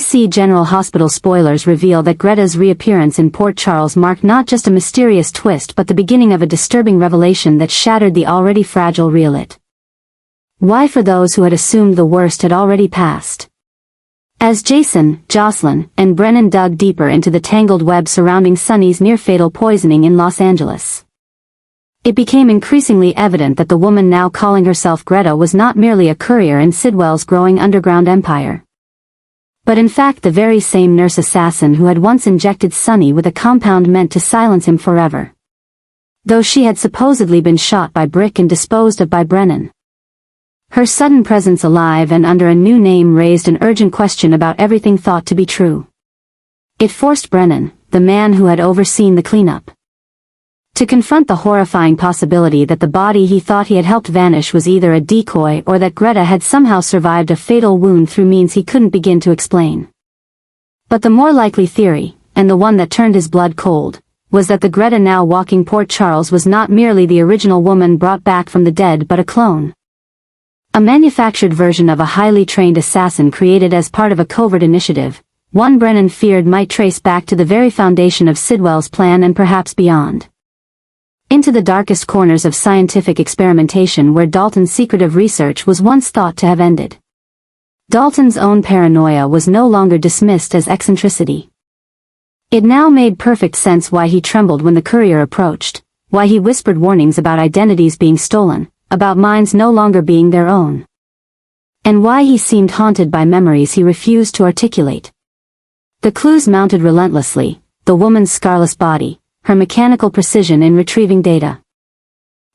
DC General Hospital spoilers reveal that Greta's reappearance in Port Charles marked not just a mysterious twist but the beginning of a disturbing revelation that shattered the already fragile reality. Why for those who had assumed the worst had already passed? As Jason, Jocelyn, and Brennan dug deeper into the tangled web surrounding Sonny's near-fatal poisoning in Los Angeles, it became increasingly evident that the woman now calling herself Greta was not merely a courier in Sidwell's growing underground empire, but in fact the very same nurse assassin who had once injected Sonny with a compound meant to silence him forever, though she had supposedly been shot by Britt and disposed of by Brennan. Her sudden presence alive and under a new name raised an urgent question about everything thought to be true. It forced Brennan, the man who had overseen the cleanup, to confront the horrifying possibility that the body he thought he had helped vanish was either a decoy or that Greta had somehow survived a fatal wound through means he couldn't begin to explain. But the more likely theory, and the one that turned his blood cold, was that the Greta now walking Port Charles was not merely the original woman brought back from the dead but a clone. A manufactured version of a highly trained assassin created as part of a covert initiative, one Brennan feared might trace back to the very foundation of Sidwell's plan and perhaps beyond. Into the darkest corners of scientific experimentation where Dalton's secretive research was once thought to have ended. Dalton's own paranoia was no longer dismissed as eccentricity. It now made perfect sense why he trembled when the courier approached, why he whispered warnings about identities being stolen, about minds no longer being their own, and why he seemed haunted by memories he refused to articulate. The clues mounted relentlessly: the woman's scarless body, her mechanical precision in retrieving data,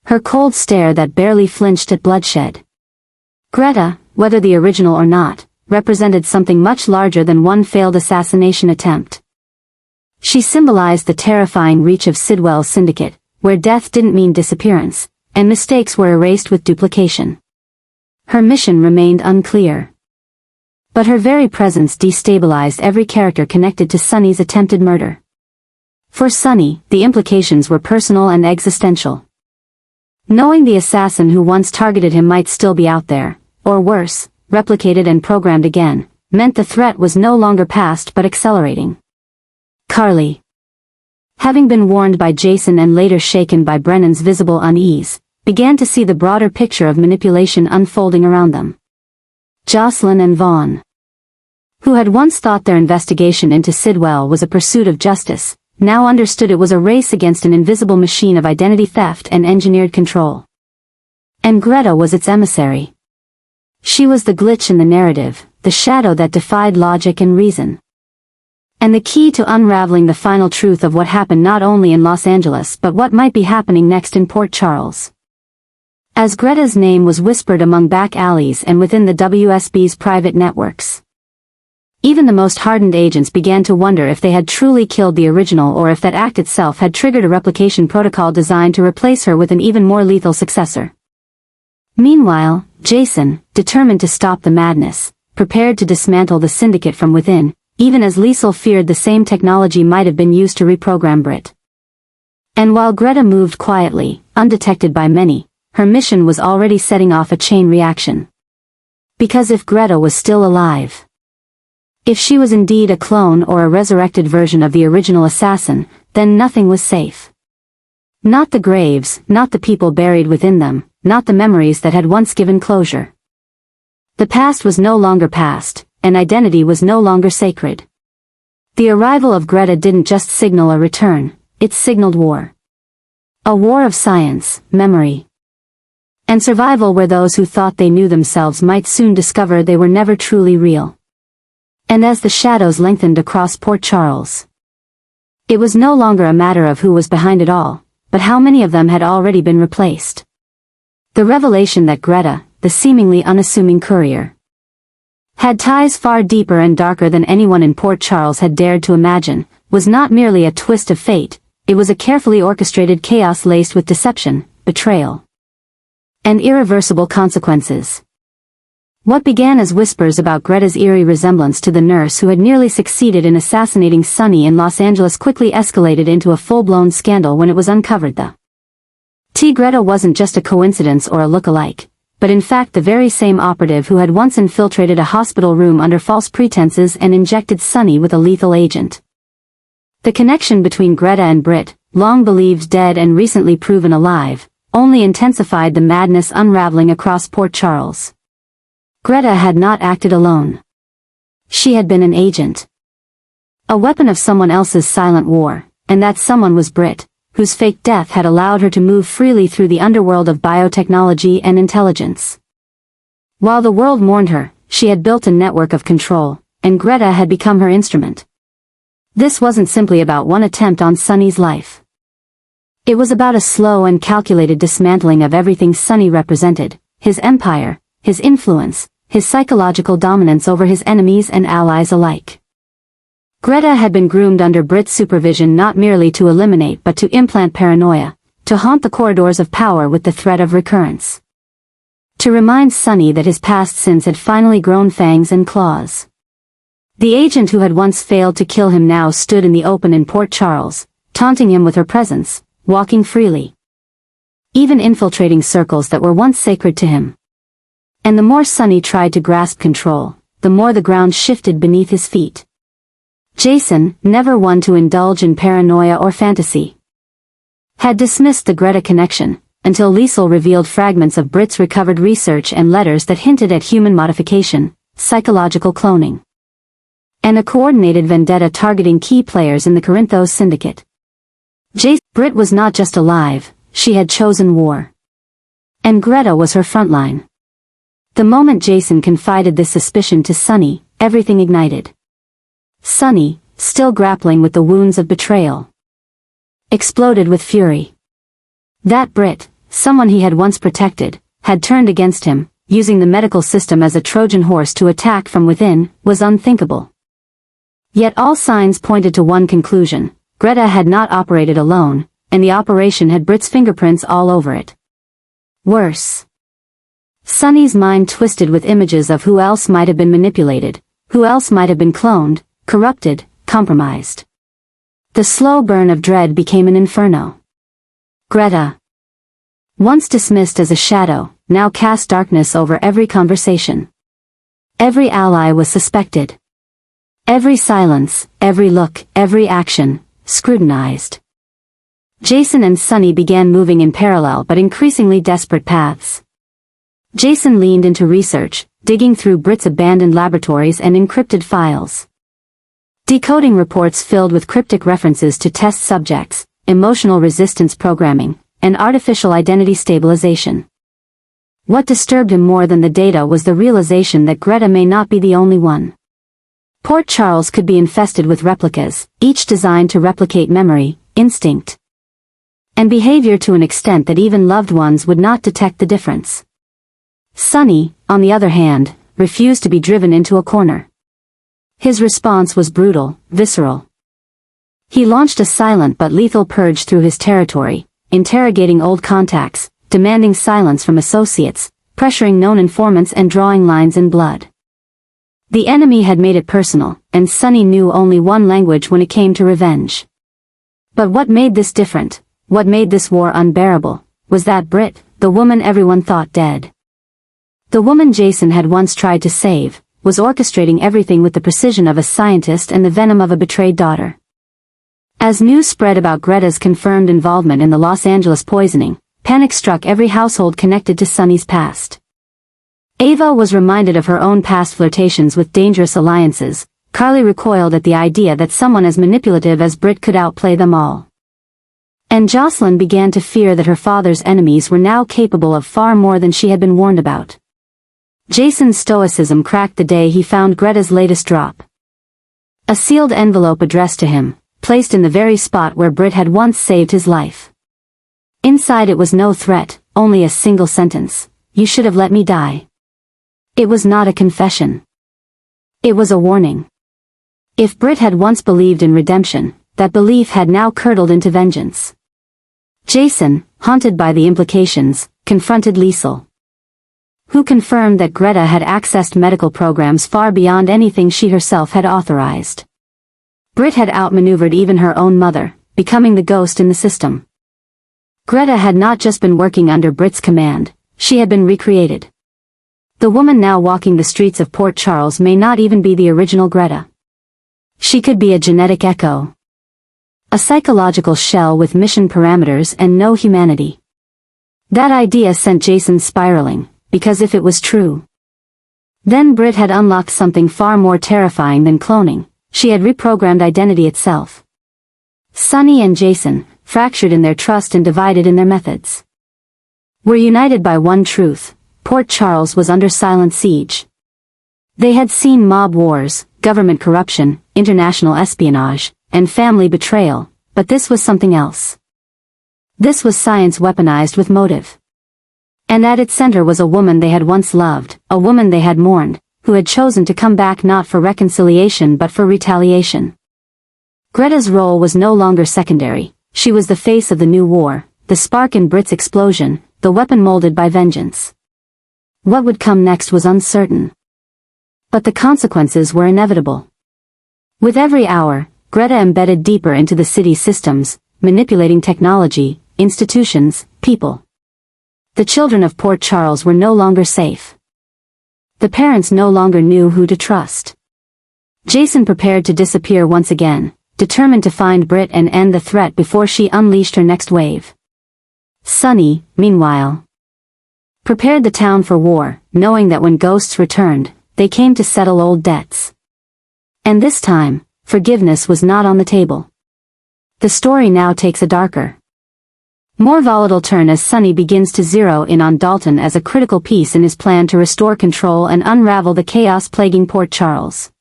her cold stare that barely flinched at bloodshed. Greta, whether the original or not, represented something much larger than one failed assassination attempt. She symbolized the terrifying reach of Sidwell's syndicate, where death didn't mean disappearance, and mistakes were erased with duplication. Her mission remained unclear, but her very presence destabilized every character connected to Sonny's attempted murder. For Sonny, the implications were personal and existential. Knowing the assassin who once targeted him might still be out there, or worse, replicated and programmed again, meant the threat was no longer past but accelerating. Carly, having been warned by Jason and later shaken by Brennan's visible unease, began to see the broader picture of manipulation unfolding around them. Jocelyn and Vaughn, who had once thought their investigation into Sidwell was a pursuit of justice, now understood it was a race against an invisible machine of identity theft and engineered control. And Greta was its emissary. She was the glitch in the narrative, the shadow that defied logic and reason, and the key to unraveling the final truth of what happened not only in Los Angeles but what might be happening next in Port Charles. As Greta's name was whispered among back alleys and within the WSB's private networks, even the most hardened agents began to wonder if they had truly killed the original or if that act itself had triggered a replication protocol designed to replace her with an even more lethal successor. Meanwhile, Jason, determined to stop the madness, prepared to dismantle the syndicate from within, even as Liesel feared the same technology might have been used to reprogram Britt. And while Greta moved quietly, undetected by many, her mission was already setting off a chain reaction. Because if Greta was still alive, if she was indeed a clone or a resurrected version of the original assassin, then nothing was safe. Not the graves, not the people buried within them, not the memories that had once given closure. The past was no longer past, and identity was no longer sacred. The arrival of Greta didn't just signal a return, it signaled war. A war of science, memory, and survival where those who thought they knew themselves might soon discover they were never truly real. And as the shadows lengthened across Port Charles, it was no longer a matter of who was behind it all, but how many of them had already been replaced. The revelation that Greta, the seemingly unassuming courier, had ties far deeper and darker than anyone in Port Charles had dared to imagine, was not merely a twist of fate, it was a carefully orchestrated chaos laced with deception, betrayal, and irreversible consequences. What began as whispers about Greta's eerie resemblance to the nurse who had nearly succeeded in assassinating Sonny in Los Angeles quickly escalated into a full-blown scandal when it was uncovered that Greta wasn't just a coincidence or a look-alike, but but in fact the very same operative who had once infiltrated a hospital room under false pretenses and injected Sonny with a lethal agent. The connection between Greta and Britt, long believed dead and recently proven alive, only intensified the madness unraveling across Port Charles. Greta had not acted alone. She had been an agent. A weapon of someone else's silent war, and that someone was Britt, whose fake death had allowed her to move freely through the underworld of biotechnology and intelligence. While the world mourned her, she had built a network of control, and Greta had become her instrument. This wasn't simply about one attempt on Sonny's life. It was about a slow and calculated dismantling of everything Sonny represented, his empire, his influence, his psychological dominance over his enemies and allies alike. Greta had been groomed under Britt's supervision not merely to eliminate but to implant paranoia, to haunt the corridors of power with the threat of recurrence. To remind Sonny that his past sins had finally grown fangs and claws. The agent who had once failed to kill him now stood in the open in Port Charles, taunting him with her presence, walking freely. Even infiltrating circles that were once sacred to him. And the more Sonny tried to grasp control, the more the ground shifted beneath his feet. Jason, never one to indulge in paranoia or fantasy, had dismissed the Greta connection, until Liesel revealed fragments of Britt's recovered research and letters that hinted at human modification, psychological cloning, and a coordinated vendetta targeting key players in the Corinthos syndicate. Britt was not just alive, she had chosen war. And Greta was her frontline. The moment Jason confided this suspicion to Sonny, everything ignited. Sonny, still grappling with the wounds of betrayal, exploded with fury. That Britt, someone he had once protected, had turned against him, using the medical system as a Trojan horse to attack from within, was unthinkable. Yet all signs pointed to one conclusion: Greta had not operated alone, and the operation had Britt's fingerprints all over it. Worse. Sonny's mind twisted with images of who else might have been manipulated, who else might have been cloned, corrupted, compromised. The slow burn of dread became an inferno. Greta, once dismissed as a shadow, now cast darkness over every conversation. Every ally was suspected. Every silence, every look, every action, scrutinized. Jason and Sonny began moving in parallel but increasingly desperate paths. Jason leaned into research, digging through Britt's abandoned laboratories and encrypted files. Decoding reports filled with cryptic references to test subjects, emotional resistance programming, and artificial identity stabilization. What disturbed him more than the data was the realization that Greta may not be the only one. Port Charles could be infested with replicas, each designed to replicate memory, instinct, and behavior to an extent that even loved ones would not detect the difference. Sonny, on the other hand, refused to be driven into a corner. His response was brutal, visceral. He launched a silent but lethal purge through his territory, interrogating old contacts, demanding silence from associates, pressuring known informants and drawing lines in blood. The enemy had made it personal, and Sonny knew only one language when it came to revenge. But what made this different, what made this war unbearable, was that Britt, the woman everyone thought dead, the woman Jason had once tried to save, was orchestrating everything with the precision of a scientist and the venom of a betrayed daughter. As news spread about Greta's confirmed involvement in the Los Angeles poisoning, panic struck every household connected to Sonny's past. Ava was reminded of her own past flirtations with dangerous alliances. Carly recoiled at the idea that someone as manipulative as Britt could outplay them all. And Jocelyn began to fear that her father's enemies were now capable of far more than she had been warned about. Jason's stoicism cracked the day he found Greta's latest drop. A sealed envelope addressed to him, placed in the very spot where Britt had once saved his life. Inside it was no threat, only a single sentence: "You should have let me die." It was not a confession. It was a warning. If Britt had once believed in redemption, that belief had now curdled into vengeance. Jason, haunted by the implications, confronted Liesel, who confirmed that Greta had accessed medical programs far beyond anything she herself had authorized. Britt had outmaneuvered even her own mother, becoming the ghost in the system. Greta had not just been working under Britt's command, she had been recreated, The woman now walking the streets of Port Charles may not even be the original Greta. She could be a genetic echo. A psychological shell with mission parameters and no humanity. That idea sent Jason spiraling, because if it was true, then Britt had unlocked something far more terrifying than cloning. She had reprogrammed identity itself. Sonny and Jason, fractured in their trust and divided in their methods, were united by one truth: Port Charles was under silent siege. They had seen mob wars, government corruption, international espionage, and family betrayal, but this was something else. This was science weaponized with motive. And at its center was a woman they had once loved, a woman they had mourned, who had chosen to come back not for reconciliation but for retaliation. Greta's role was no longer secondary. She was the face of the new war, the spark in Britt's explosion, the weapon molded by vengeance. What would come next was uncertain. But the consequences were inevitable. With every hour, Greta embedded deeper into the city's systems, manipulating technology, institutions, people. The children of Port Charles were no longer safe. The parents no longer knew who to trust. Jason prepared to disappear once again, determined to find Britt and end the threat before she unleashed her next wave. Sonny, meanwhile, prepared the town for war, knowing that when ghosts returned, they came to settle old debts. And this time, forgiveness was not on the table. The story now takes a darker, more volatile turn as Sonny begins to zero in on Dalton as a critical piece in his plan to restore control and unravel the chaos plaguing Port Charles.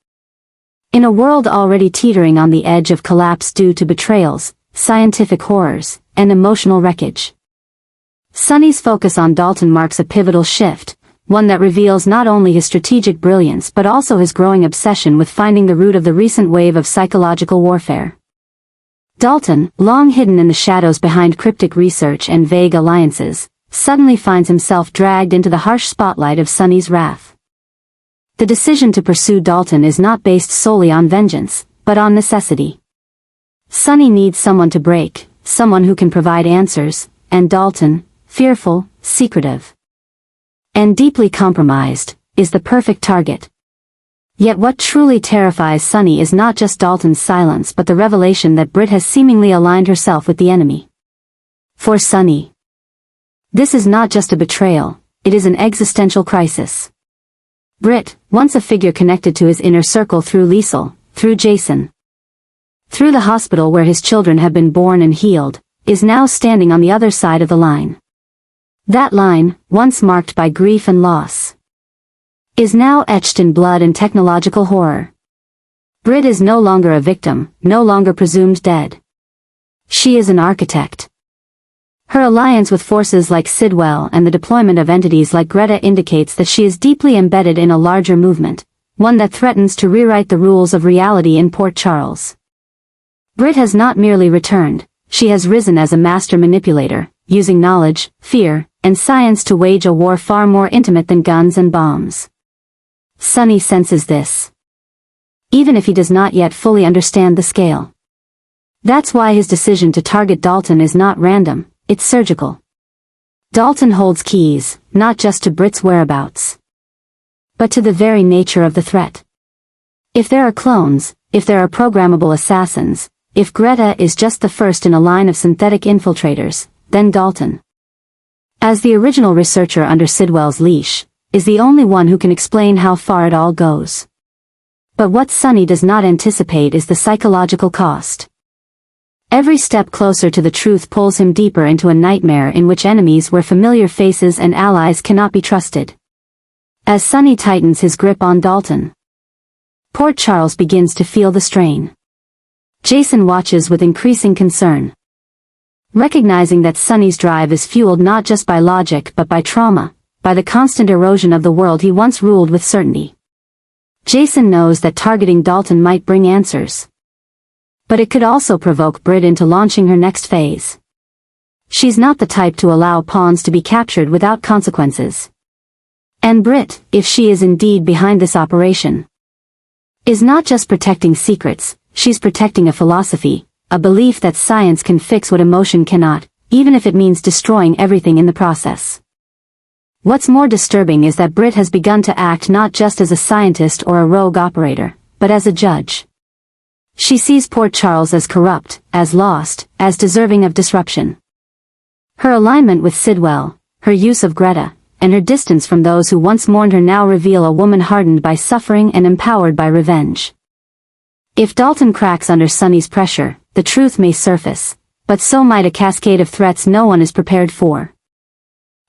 In a world already teetering on the edge of collapse due to betrayals, scientific horrors, and emotional wreckage, Sonny's focus on Dalton marks a pivotal shift, one that reveals not only his strategic brilliance but also his growing obsession with finding the root of the recent wave of psychological warfare. Dalton, long hidden in the shadows behind cryptic research and vague alliances, suddenly finds himself dragged into the harsh spotlight of Sonny's wrath. The decision to pursue Dalton is not based solely on vengeance, but on necessity. Sonny needs someone to break, someone who can provide answers, and Dalton, fearful, secretive, and deeply compromised, is the perfect target. Yet what truly terrifies Sonny is not just Dalton's silence but the revelation that Britt has seemingly aligned herself with the enemy. For Sonny, this is not just a betrayal, it is an existential crisis. Britt, once a figure connected to his inner circle through Liesel, through Jason, through the hospital where his children have been born and healed, is now standing on the other side of the line. That line, once marked by grief and loss, is now etched in blood and technological horror. Britt is no longer a victim, no longer presumed dead. She is an architect. Her alliance with forces like Sidwell and the deployment of entities like Greta indicates that she is deeply embedded in a larger movement, one that threatens to rewrite the rules of reality in Port Charles. Britt has not merely returned, she has risen as a master manipulator, using knowledge, fear, and science to wage a war far more intimate than guns and bombs. Sonny senses this, even if he does not yet fully understand the scale. That's why his decision to target Dalton is not random, it's surgical. Dalton holds keys, not just to Britt's whereabouts, but to the very nature of the threat. If there are clones, if there are programmable assassins, if Greta is just the first in a line of synthetic infiltrators, then Dalton, as the original researcher under Sidwell's leash, is the only one who can explain how far it all goes. But what Sonny does not anticipate is the psychological cost. Every step closer to the truth pulls him deeper into a nightmare in which enemies where familiar faces and allies cannot be trusted. As Sonny tightens his grip on Dalton, Port Charles begins to feel the strain. Jason watches with increasing concern, recognizing that Sonny's drive is fueled not just by logic but by trauma, by the constant erosion of the world he once ruled with certainty. Jason knows that targeting Dalton might bring answers, but it could also provoke Britt into launching her next phase. She's not the type to allow pawns to be captured without consequences. And Britt, if she is indeed behind this operation, is not just protecting secrets, she's protecting a philosophy, a belief that science can fix what emotion cannot, even if it means destroying everything in the process. What's more disturbing is that Britt has begun to act not just as a scientist or a rogue operator, but as a judge. She sees Port Charles as corrupt, as lost, as deserving of disruption. Her alignment with Sidwell, her use of Greta, and her distance from those who once mourned her now reveal a woman hardened by suffering and empowered by revenge. If Dalton cracks under Sonny's pressure, the truth may surface, but so might a cascade of threats no one is prepared for.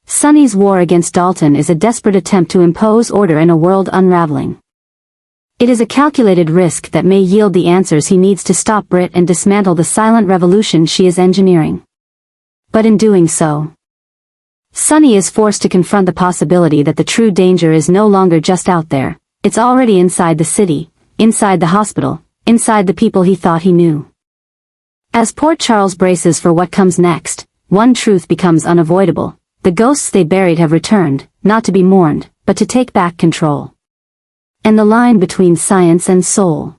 Sonny's war against Dalton is a desperate attempt to impose order in a world unraveling. It is a calculated risk that may yield the answers he needs to stop Britt and dismantle the silent revolution she is engineering. But in doing so, Sonny is forced to confront the possibility that the true danger is no longer just out there, it's already inside the city, inside the hospital, inside the people he thought he knew. As Port Charles braces for what comes next, one truth becomes unavoidable. The ghosts they buried have returned, not to be mourned, but to take back control. And the line between science and soul,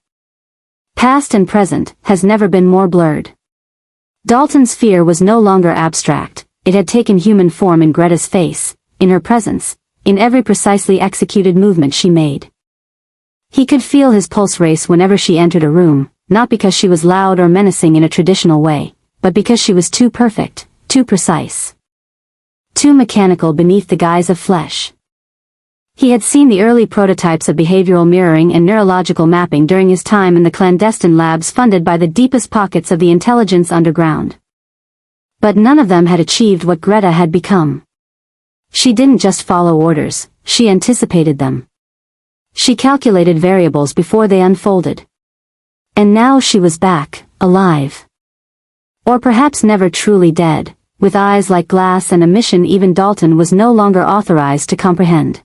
past and present, has never been more blurred. Dalton's fear was no longer abstract, it had taken human form in Greta's face, in her presence, in every precisely executed movement she made. He could feel his pulse race whenever she entered a room, not because she was loud or menacing in a traditional way, but because she was too perfect, too precise, too mechanical beneath the guise of flesh. He had seen the early prototypes of behavioral mirroring and neurological mapping during his time in the clandestine labs funded by the deepest pockets of the intelligence underground. But none of them had achieved what Greta had become. She didn't just follow orders, she anticipated them. She calculated variables before they unfolded. And now she was back, alive. Or perhaps never truly dead, with eyes like glass and a mission even Dalton was no longer authorized to comprehend.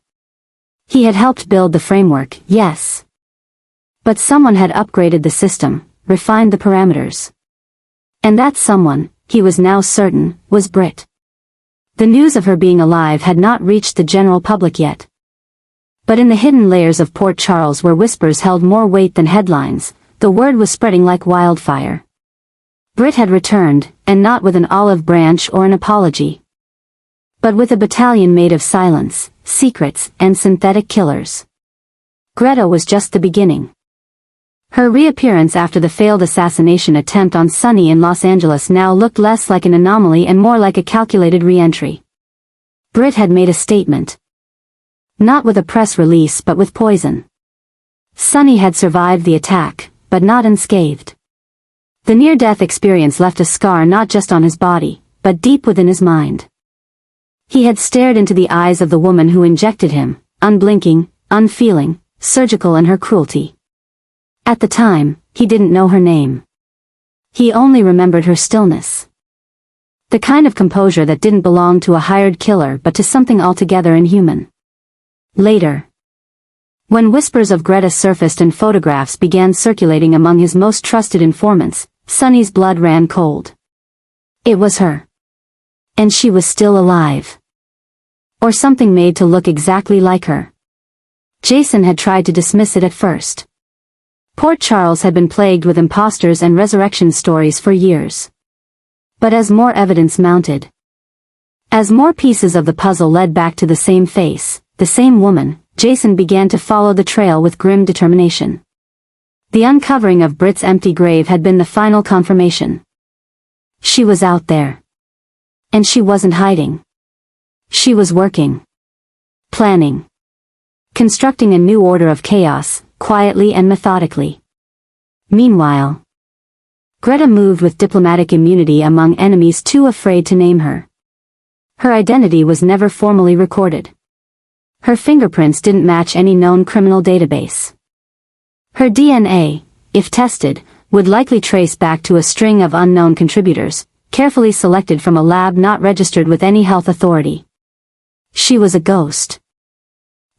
He had helped build the framework, yes. But someone had upgraded the system, refined the parameters. And that someone, he was now certain, was Britt. The news of her being alive had not reached the general public yet. But in the hidden layers of Port Charles where whispers held more weight than headlines, the word was spreading like wildfire. Britt had returned, and not with an olive branch or an apology, but with a battalion made of silence, secrets, and synthetic killers. Greta was just the beginning. Her reappearance after the failed assassination attempt on Sonny in Los Angeles now looked less like an anomaly and more like a calculated re-entry. Britt had made a statement. Not with a press release but with poison. Sonny had survived the attack, but not unscathed. The near-death experience left a scar not just on his body, but deep within his mind. He had stared into the eyes of the woman who injected him, unblinking, unfeeling, surgical in her cruelty. At the time, he didn't know her name. He only remembered her stillness. The kind of composure that didn't belong to a hired killer but to something altogether inhuman. Later, when whispers of Greta surfaced and photographs began circulating among his most trusted informants, Sonny's blood ran cold. It was her. And she was still alive. Or something made to look exactly like her. Jason had tried to dismiss it at first. Port Charles had been plagued with imposters and resurrection stories for years. But as more evidence mounted, as more pieces of the puzzle led back to the same face, the same woman, Jason began to follow the trail with grim determination. The uncovering of Britt's empty grave had been the final confirmation. She was out there. And she wasn't hiding. She was working. Planning. Constructing a new order of chaos, quietly and methodically. Meanwhile, Greta moved with diplomatic immunity among enemies too afraid to name her. Her identity was never formally recorded. Her fingerprints didn't match any known criminal database. Her DNA, if tested, would likely trace back to a string of unknown contributors, carefully selected from a lab not registered with any health authority. She was a ghost.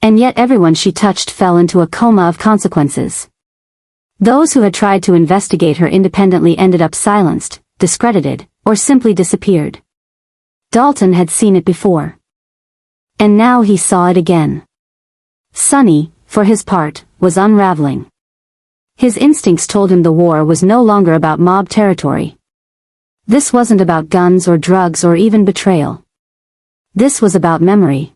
And yet everyone she touched fell into a coma of consequences. Those who had tried to investigate her independently ended up silenced, discredited, or simply disappeared. Dalton had seen it before. And now he saw it again. Sonny, for his part, was unraveling. His instincts told him the war was no longer about mob territory. This wasn't about guns or drugs or even betrayal. This was about memory.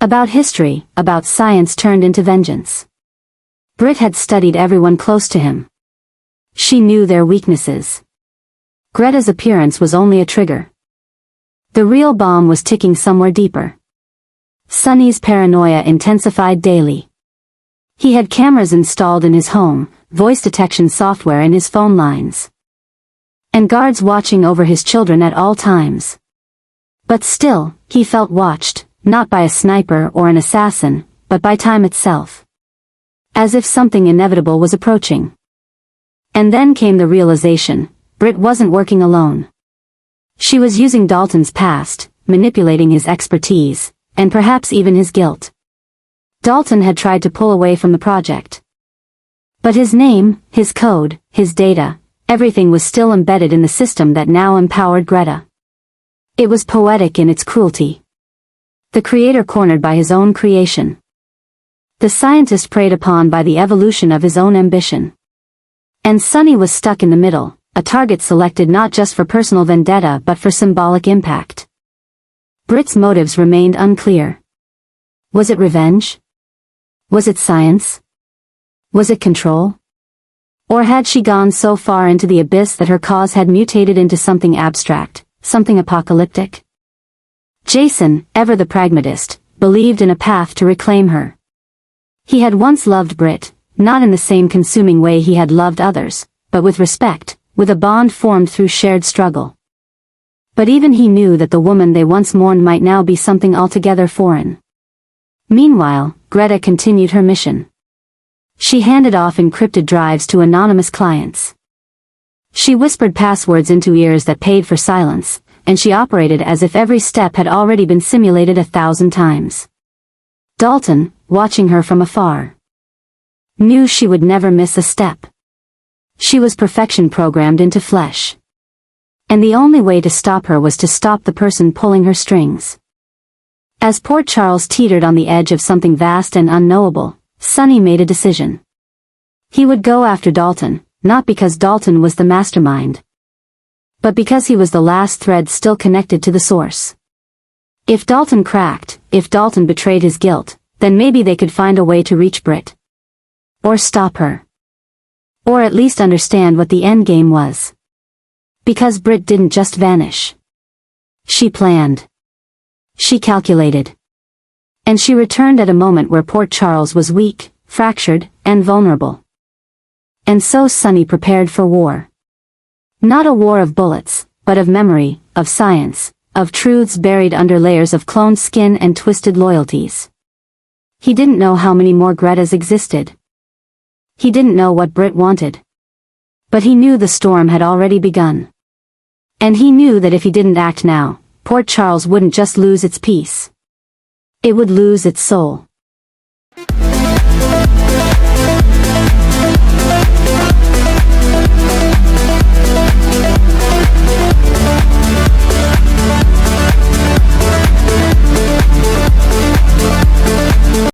About history, about science turned into vengeance. Britt had studied everyone close to him. She knew their weaknesses. Greta's appearance was only a trigger. The real bomb was ticking somewhere deeper. Sonny's paranoia intensified daily. He had cameras installed in his home, voice detection software in his phone lines, and guards watching over his children at all times. But still, he felt watched, not by a sniper or an assassin, but by time itself. As if something inevitable was approaching. And then came the realization, Britt wasn't working alone. She was using Dalton's past, manipulating his expertise, and perhaps even his guilt. Dalton had tried to pull away from the project. But his name, his code, his data, everything was still embedded in the system that now empowered Greta. It was poetic in its cruelty. The creator cornered by his own creation. The scientist preyed upon by the evolution of his own ambition. And Sonny was stuck in the middle, a target selected not just for personal vendetta but for symbolic impact. Britt's motives remained unclear. Was it revenge? Was it science? Was it control? Or had she gone so far into the abyss that her cause had mutated into something abstract, something apocalyptic? Jason, ever the pragmatist, believed in a path to reclaim her. He had once loved Britt, not in the same consuming way he had loved others, but with respect, with a bond formed through shared struggle. But even he knew that the woman they once mourned might now be something altogether foreign. Meanwhile, Greta continued her mission. She handed off encrypted drives to anonymous clients. She whispered passwords into ears that paid for silence, and she operated as if every step had already been simulated 1,000 times. Dalton, watching her from afar, knew she would never miss a step. She was perfection programmed into flesh. And the only way to stop her was to stop the person pulling her strings. As Port Charles teetered on the edge of something vast and unknowable, Sonny made a decision. He would go after Dalton, not because Dalton was the mastermind, but because he was the last thread still connected to the source. If Dalton cracked, if Dalton betrayed his guilt, then maybe they could find a way to reach Britt. Or stop her. Or at least understand what the endgame was. Because Britt didn't just vanish. She planned. She calculated. And she returned at a moment where Port Charles was weak, fractured, and vulnerable. And so Sonny prepared for war. Not a war of bullets, but of memory, of science, of truths buried under layers of cloned skin and twisted loyalties. He didn't know how many more Gretas existed. He didn't know what Britt wanted. But he knew the storm had already begun. And he knew that if he didn't act now, Port Charles wouldn't just lose its peace. It would lose its soul.